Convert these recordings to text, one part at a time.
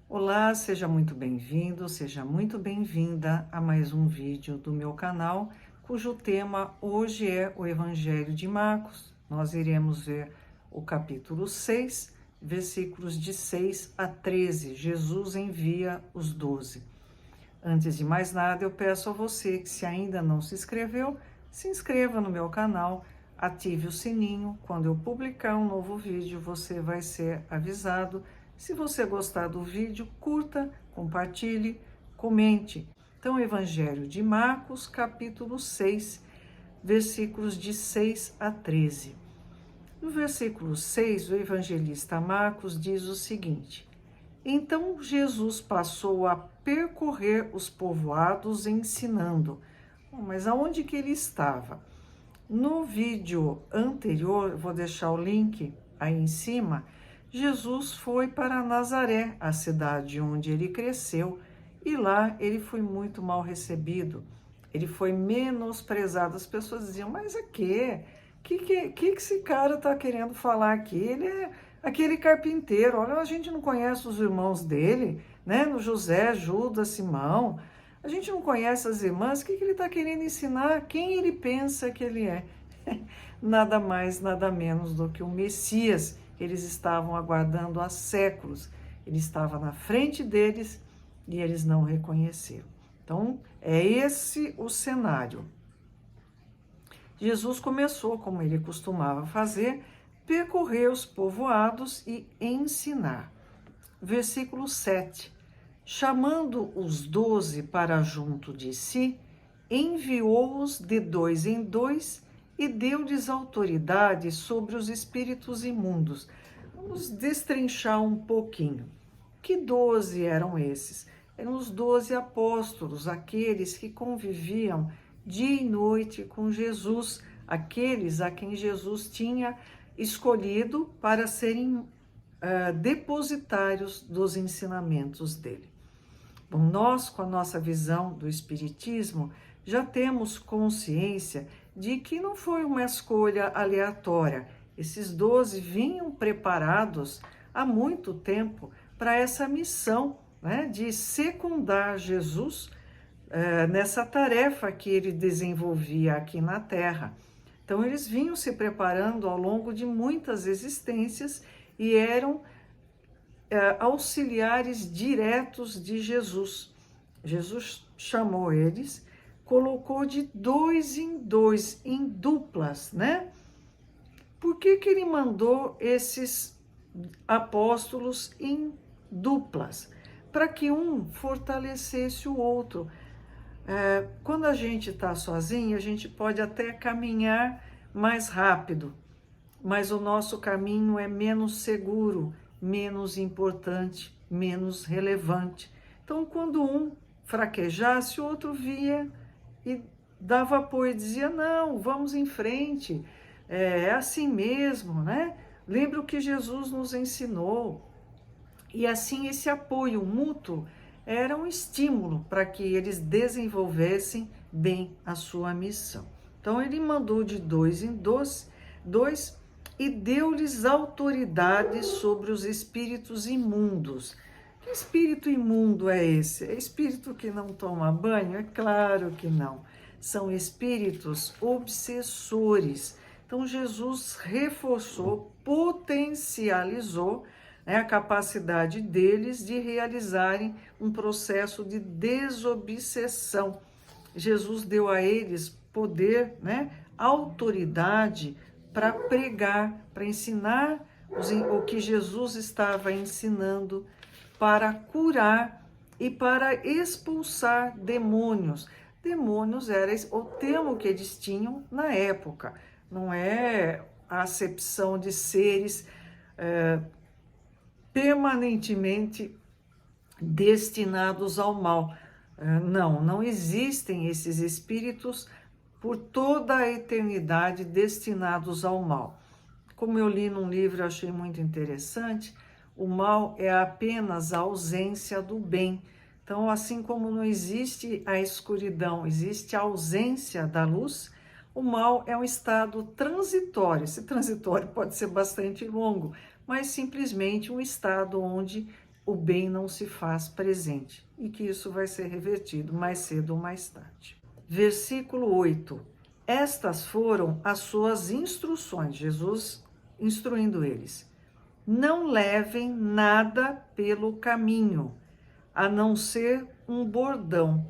Olá, seja muito bem-vindo, seja muito bem-vinda a mais um vídeo do meu canal, cujo tema hoje é o Evangelho de Marcos. Nós iremos ver o capítulo 6, versículos de 6 a 13. Jesus envia os 12. Antes de mais nada, eu peço a você que, se ainda não se inscreveu, se inscreva no meu canal, ative o sininho. Quando eu publicar um novo vídeo, você vai ser avisado. Se você gostar do vídeo, curta, compartilhe, comente. Então, Evangelho de Marcos, capítulo 6, versículos de 6 a 13. No versículo 6, o evangelista Marcos diz o seguinte: Então Jesus passou a percorrer os povoados ensinando. Mas aonde que ele estava? No vídeo anterior, vou deixar o link aí em cima, Jesus foi para Nazaré, a cidade onde ele cresceu, e lá ele foi muito mal recebido. Ele foi menosprezado. As pessoas diziam, mas o quê? Que esse cara está querendo falar aqui? Ele é aquele carpinteiro. Olha, a gente não conhece os irmãos dele, né? No José, Judas, Simão. A gente não conhece as irmãs. O que ele está querendo ensinar? Quem ele pensa que ele é? Nada mais, nada menos do que o Messias que eles estavam aguardando há séculos. Ele estava na frente deles e eles não reconheceram. Então, é esse o cenário. Jesus começou, como ele costumava fazer, percorrer os povoados e ensinar. Versículo 7. Chamando os 12 para junto de si, enviou-os de dois em dois e deu-lhes autoridade sobre os espíritos imundos. Vamos destrinchar um pouquinho. Que 12 eram esses? Eram os 12 apóstolos, aqueles que conviviam dia e noite com Jesus, aqueles a quem Jesus tinha escolhido para serem depositários dos ensinamentos dele. Bom, nós, com a nossa visão do Espiritismo, já temos consciência de que não foi uma escolha aleatória. Esses 12 vinham preparados há muito tempo para essa missão, né, de secundar Jesus nessa tarefa que ele desenvolvia aqui na Terra. Então, eles vinham se preparando ao longo de muitas existências e eram auxiliares diretos de Jesus. Jesus chamou eles, colocou de dois em dois, em duplas, né? Por que ele mandou esses apóstolos em duplas? Para que um fortalecesse o outro. Quando a gente está sozinho, a gente pode até caminhar mais rápido, mas o nosso caminho é menos seguro, menos importante, menos relevante. Então, quando um fraquejasse, o outro via e dava apoio, dizia, não, vamos em frente, é assim mesmo, né? Lembra o que Jesus nos ensinou. E assim, esse apoio mútuo era um estímulo para que eles desenvolvessem bem a sua missão. Então, ele mandou de dois em dois e deu-lhes autoridade sobre os espíritos imundos. Que espírito imundo é esse? É espírito que não toma banho? É claro que não. São espíritos obsessores. Então, Jesus reforçou, potencializou, né, a capacidade deles de realizarem um processo de desobsessão. Jesus deu a eles poder, né, autoridade para pregar, para ensinar o que Jesus estava ensinando, para curar e para expulsar demônios. Demônios era o termo que eles tinham na época, não é a acepção de seres permanentemente destinados ao mal. Não existem esses espíritos por toda a eternidade destinados ao mal. Como eu li num livro, eu achei muito interessante, o mal é apenas a ausência do bem. Então, assim como não existe a escuridão, existe a ausência da luz, o mal é um estado transitório. Esse transitório pode ser bastante longo, mas simplesmente um estado onde o bem não se faz presente e que isso vai ser revertido mais cedo ou mais tarde. Versículo 8. Estas foram as suas instruções, Jesus instruindo eles. Não levem nada pelo caminho, a não ser um bordão.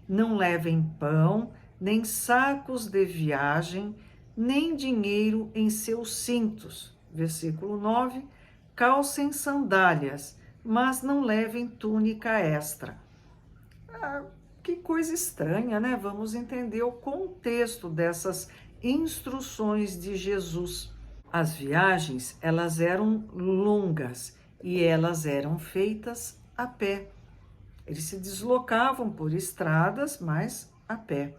Não levem pão, nem sacos de viagem, nem dinheiro em seus cintos. Versículo 9. Calcem sandálias, mas não levem túnica extra. Que coisa estranha, né? Vamos entender o contexto dessas instruções de Jesus. As viagens, elas eram longas e elas eram feitas a pé. Eles se deslocavam por estradas, mas a pé.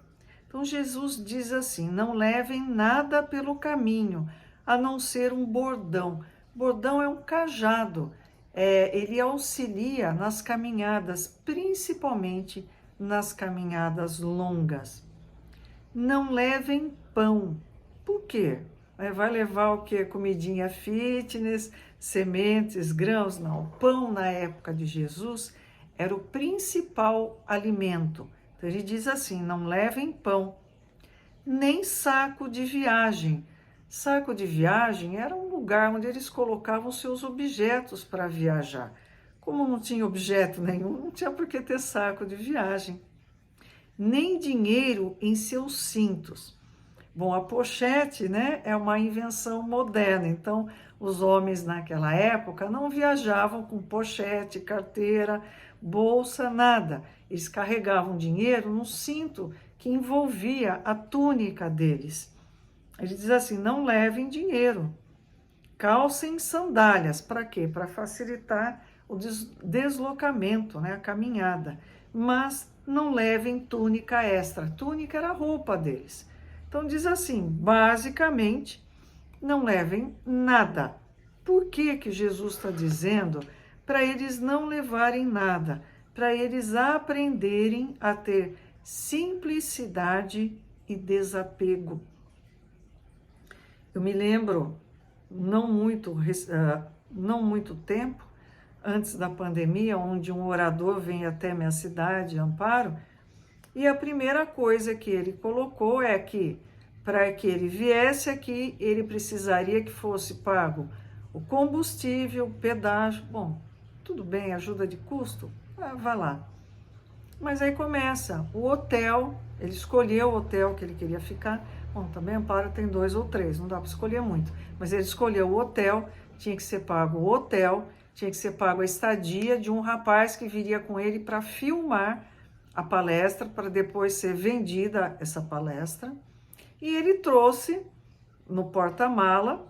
Então Jesus diz assim: não levem nada pelo caminho, a não ser um bordão. Bordão é um cajado, ele auxilia nas caminhadas, principalmente nas caminhadas longas. Não levem pão. Por quê? Vai levar o quê? Comidinha fitness, sementes, grãos? Não. O pão na época de Jesus era o principal alimento. Então ele diz assim: não levem pão, nem saco de viagem. Saco de viagem era um lugar onde eles colocavam seus objetos para viajar. Como não tinha objeto nenhum, não tinha por que ter saco de viagem. Nem dinheiro em seus cintos. Bom, a pochete, né, é uma invenção moderna, então os homens naquela época não viajavam com pochete, carteira, bolsa, nada. Eles carregavam dinheiro no cinto que envolvia a túnica deles. Ele diz assim: não levem dinheiro, calcem sandálias. Para quê? Para facilitar o deslocamento, né, a caminhada. Mas não levem túnica extra. Túnica era a roupa deles. Então diz assim, basicamente, não levem nada. Por que que Jesus está dizendo? Para eles não levarem nada, para eles aprenderem a ter simplicidade e desapego. Eu me lembro, não muito tempo, antes da pandemia, onde um orador vem até minha cidade, Amparo, e a primeira coisa que ele colocou é que, para que ele viesse aqui, ele precisaria que fosse pago o combustível, o pedágio. Bom, tudo bem, ajuda de custo? Vá lá. Mas aí começa o hotel, ele escolheu o hotel que ele queria ficar. Bom, também Amparo tem 2 ou 3, não dá para escolher muito. Mas ele escolheu o hotel, tinha que ser pago o hotel, tinha que ser pago a estadia de um rapaz que viria com ele para filmar a palestra, para depois ser vendida essa palestra. E ele trouxe no porta-mala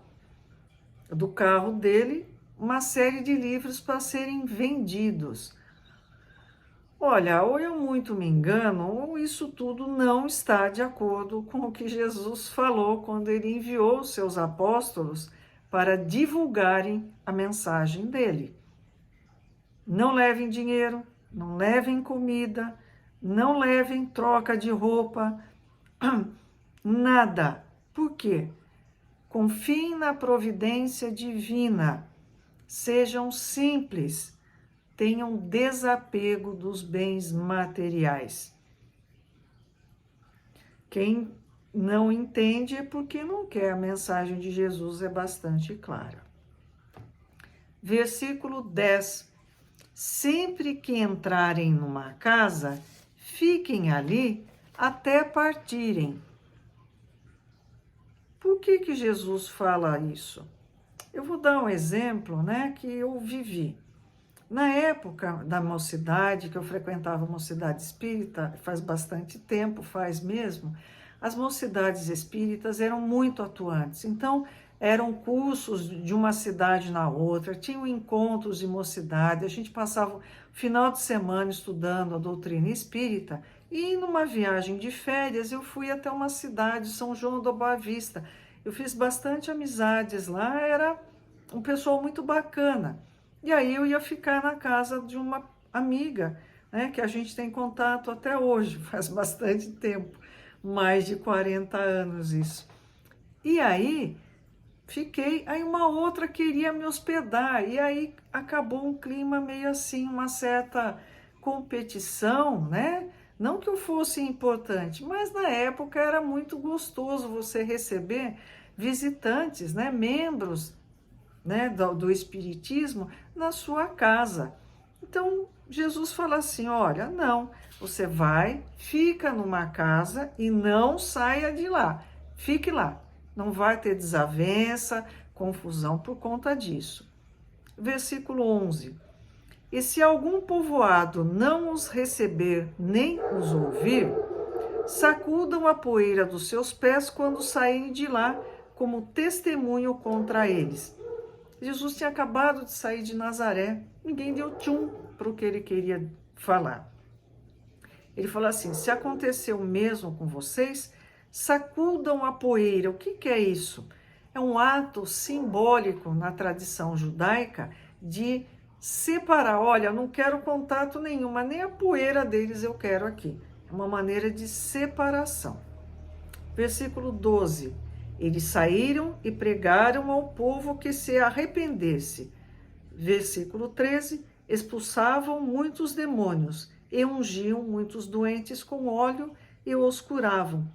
do carro dele uma série de livros para serem vendidos. Olha, ou eu muito me engano, ou isso tudo não está de acordo com o que Jesus falou quando ele enviou os seus apóstolos para divulgarem a mensagem dele. Não levem dinheiro, não levem comida, não levem troca de roupa, nada. Por quê? Confiem na providência divina, sejam simples, tenham desapego dos bens materiais. Quem não entende é porque não quer. A mensagem de Jesus é bastante clara. Versículo 10. Sempre que entrarem numa casa, fiquem ali até partirem. Por que que Jesus fala isso? Eu vou dar um exemplo, né, que eu vivi. Na época da mocidade, que eu frequentava a mocidade espírita, faz bastante tempo, faz mesmo, as mocidades espíritas eram muito atuantes. Então, eram cursos de uma cidade na outra, tinham encontros de mocidade, a gente passava o final de semana estudando a doutrina espírita, e numa viagem de férias eu fui até uma cidade, São João da Boa Vista. Eu fiz bastante amizades lá, era um pessoal muito bacana. E aí eu ia ficar na casa de uma amiga, né, que a gente tem contato até hoje, faz bastante tempo, mais de 40 anos isso. E aí fiquei. Aí uma outra queria me hospedar, e aí acabou um clima meio assim, uma certa competição, né? Não que eu fosse importante, mas na época era muito gostoso você receber visitantes, né? Membros, né, do Espiritismo na sua casa. Então, Jesus fala assim: olha, não, você vai, fica numa casa e não saia de lá, fique lá, não vai ter desavença, confusão por conta disso. Versículo 11: e se algum povoado não os receber nem os ouvir, sacudam a poeira dos seus pés quando saírem de lá, como testemunho contra eles. Jesus tinha acabado de sair de Nazaré, ninguém deu tchum para o que ele queria falar. Ele falou assim: se aconteceu mesmo com vocês, sacudam a poeira. O que é isso? É um ato simbólico na tradição judaica de separar. Olha, eu não quero contato nenhum, mas nem a poeira deles eu quero aqui. É uma maneira de separação. Versículo 12. Eles saíram e pregaram ao povo que se arrependesse. Versículo 13. Expulsavam muitos demônios e ungiam muitos doentes com óleo e os curavam.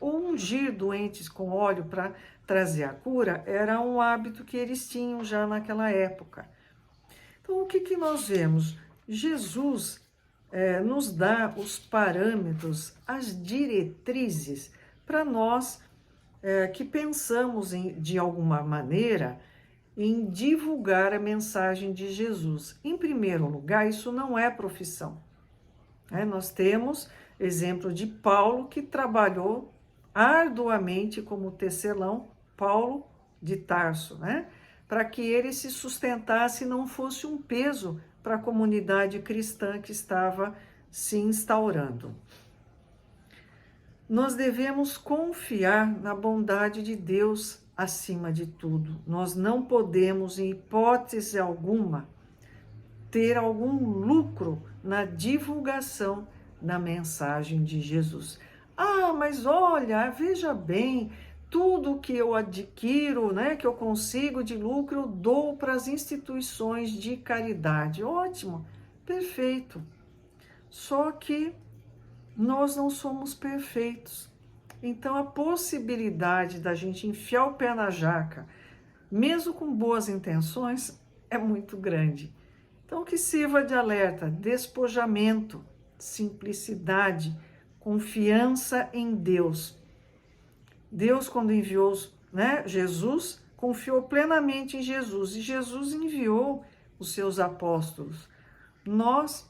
O ungir doentes com óleo para trazer a cura era um hábito que eles tinham já naquela época. Então, o que nós vemos? Jesus nos dá os parâmetros, as diretrizes para nós que pensamos de alguma maneira em divulgar a mensagem de Jesus. Em primeiro lugar, isso não é profissão. Nós temos exemplo de Paulo, que trabalhou arduamente como tecelão, Paulo de Tarso, para que ele se sustentasse e não fosse um peso para a comunidade cristã que estava se instaurando. Nós devemos confiar na bondade de Deus acima de tudo. Nós não podemos, em hipótese alguma, ter algum lucro na divulgação da mensagem de Jesus. Ah, mas olha, veja bem, tudo que eu adquiro, que eu consigo de lucro, eu dou para as instituições de caridade. Ótimo, perfeito. Só que nós não somos perfeitos. Então, a possibilidade da gente enfiar o pé na jaca, mesmo com boas intenções, é muito grande. Então, que sirva de alerta: despojamento, simplicidade, confiança em Deus. Deus, quando enviou Jesus, confiou plenamente em Jesus, e Jesus enviou os seus apóstolos. Nós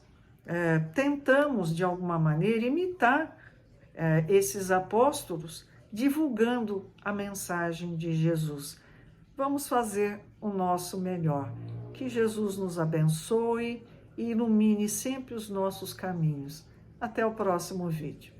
tentamos, de alguma maneira, imitar esses apóstolos, divulgando a mensagem de Jesus. Vamos fazer o nosso melhor. Que Jesus nos abençoe e ilumine sempre os nossos caminhos. Até o próximo vídeo.